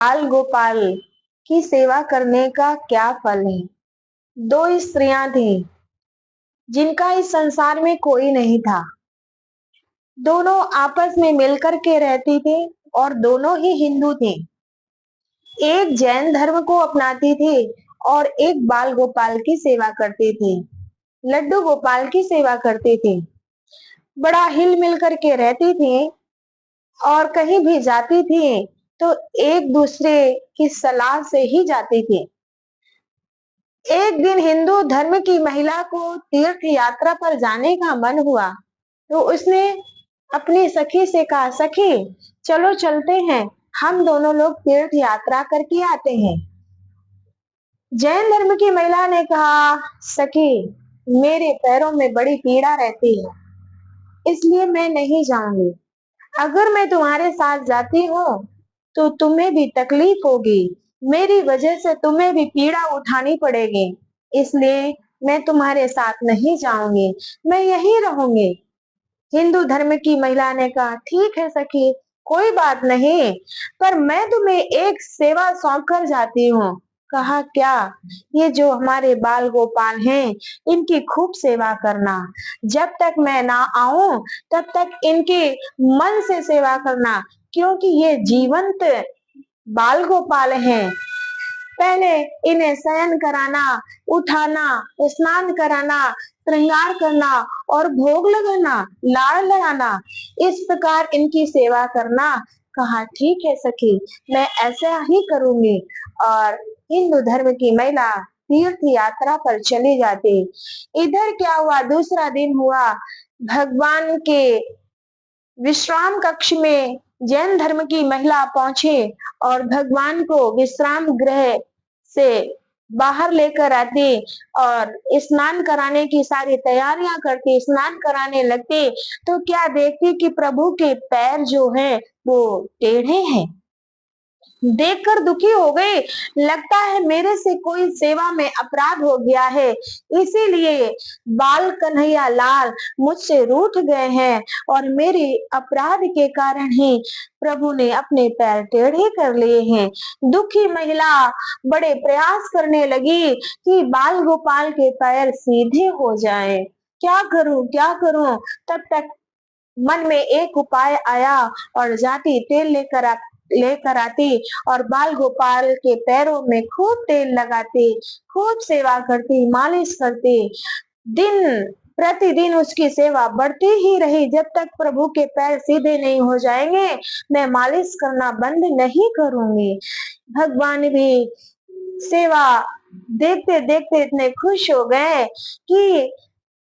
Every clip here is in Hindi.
बाल गोपाल की सेवा करने का क्या फल है। दो स्त्रियां थी जिनका इस संसार में कोई नहीं था। दोनों आपस में मिलकर के रहती थी और दोनों ही हिंदू थे। एक जैन धर्म को अपनाती थी और एक बाल गोपाल की सेवा करती थी, लड्डू गोपाल की सेवा करती थी। बड़ा हिल मिल करके रहती थी और कहीं भी जाती थी तो एक दूसरे की सलाह से ही जाती थी। एक दिन हिंदू धर्म की महिला को तीर्थ यात्रा पर जाने का मन हुआ तो उसने अपनी सखी से कहा, सखी चलो चलते हैं, हम दोनों लोग तीर्थ यात्रा करके आते हैं। जैन धर्म की महिला ने कहा, सखी मेरे पैरों में बड़ी पीड़ा रहती है, इसलिए मैं नहीं जाऊंगी। अगर मैं तुम्हारे साथ जाती हूँ तो तुम्हें भी तकलीफ होगी, मेरी वजह से तुम्हें भी पीड़ा उठानी पड़ेगी, इसलिए मैं तुम्हारे साथ नहीं जाऊंगी, मैं यहीं रहूंगी। हिंदू धर्म की महिला ने कहा, ठीक है सखी, कोई बात नहीं, पर मैं तुम्हें एक सेवा सौंप कर जाती हूँ। कहा, क्या? ये जो हमारे बाल गोपाल हैं इनकी खूब सेवा करना, जब तक मैं ना आऊं तब तक इनकी मन से सेवा करना, क्योंकि ये जीवंत बाल गोपाल हैं। पहले इन्हें शयन कराना, उठाना, स्नान कराना, श्रृंगार करना और भोग लगाना, लाड़ लगाना, इस प्रकार इनकी सेवा करना। कहा, ठीक है सखी, मैं ऐसा ही करूंगी। और हिंदू धर्म की महिला तीर्थ यात्रा पर चली जाती। इधर क्या हुआ, दूसरा दिन हुआ, भगवान के विश्राम कक्ष में जैन धर्म की महिला पहुंचे और भगवान को विश्राम गृह से बाहर लेकर आती और स्नान कराने की सारी तैयारियां करती, स्नान कराने लगती तो क्या देखती कि प्रभु के पैर जो है वो टेढ़े हैं। देखकर दुखी हो गए, लगता है मेरे से कोई सेवा में अपराध हो गया है, इसीलिए बाल कन्हैया लाल मुझसे रूठ गए हैं और मेरे अपराध के कारण ही प्रभु ने अपने पैर टेढ़े कर लिए हैं। दुखी महिला बड़े प्रयास करने लगी कि बाल गोपाल के पैर सीधे हो जाएं। क्या करूं, क्या करूं? तब तक मन में एक उपाय आया और जाती तेल लेकर आती और बाल गोपाल के पैरों में खूब तेल लगाती, खूब सेवा करती, मालिश करती। दिन प्रतिदिन उसकी सेवा बढ़ती ही रही, जब तक प्रभु के पैर सीधे नहीं हो जाएंगे मैं मालिश करना बंद नहीं करूंगी। भगवान भी सेवा देखते देखते इतने खुश हो गए कि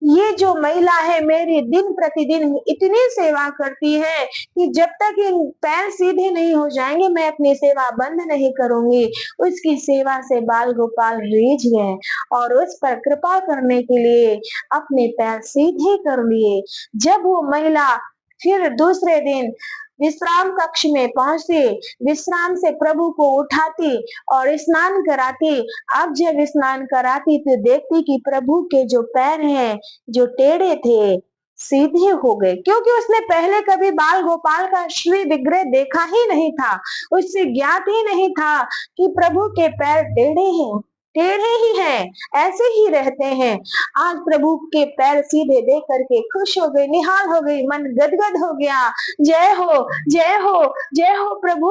ये जो महिला है मेरी दिन प्रतिदिन इतनी सेवा करती है कि जब तक इन पैर सीधे नहीं हो जाएंगे मैं अपनी सेवा बंद नहीं करूंगी। उसकी सेवा से बाल गोपाल रीझ गए और उस पर कृपा करने के लिए अपने पैर सीधे कर लिए। जब वो महिला फिर दूसरे दिन विश्राम कक्ष में पहुंचती, विश्राम से प्रभु को उठाती और स्नान कराती। अब जब स्नान कराती तो देखती कि प्रभु के जो पैर हैं जो टेढ़े थे सीधे हो गए, क्योंकि उसने पहले कभी बाल गोपाल का श्री विग्रह देखा ही नहीं था। उससे ज्ञात ही नहीं था कि प्रभु के पैर टेढ़े हैं, टेढ़े ही हैं, ऐसे ही रहते हैं। आज प्रभु के पैर सीधे देख करके खुश हो गई, निहाल हो गई, मन गदगद हो गया। जय हो, जय हो, जय हो प्रभु,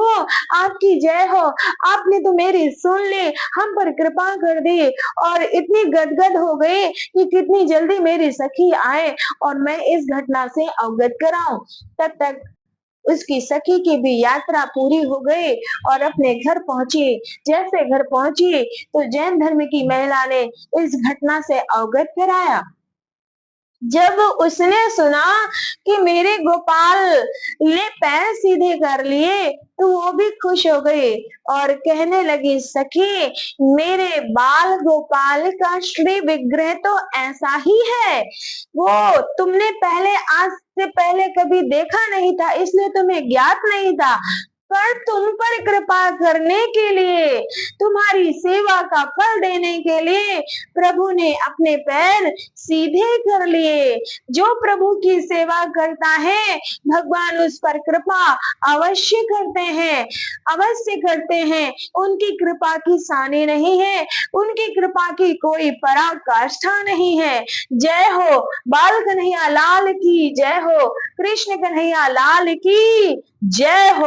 आपकी जय हो, आपने तो मेरी सुन ली, हम पर कृपा कर दी। और इतनी गदगद हो गई कि कितनी जल्दी मेरी सखी आए और मैं इस घटना से अवगत कराऊं। तब तक उसकी सखी की भी यात्रा पूरी हो गई और अपने घर पहुंची। जैसे घर पहुंची तो जैन धर्म की महिला ने इस घटना से अवगत कराया। जब उसने सुना कि मेरे गोपाल ने पैर सीधे कर लिए तो वो भी खुश हो गई और कहने लगी, सखी मेरे बाल गोपाल का श्री विग्रह तो ऐसा ही है, वो तुमने पहले आज से पहले कभी देखा नहीं था, इसलिए तुम्हें ज्ञात नहीं था, पर तुम पर कृपा करने के लिए, तुम्हारी सेवा का फल देने के लिए प्रभु ने अपने पैर सीधे कर लिए। जो प्रभु की सेवा करता है भगवान उस पर कृपा अवश्य करते हैं, अवश्य करते हैं। उनकी कृपा की सानी नहीं है, उनकी कृपा की कोई पराकाष्ठा नहीं है। जय हो बाल कन्हैया लाल की जय हो, कृष्ण कन्हैया लाल की जय हो।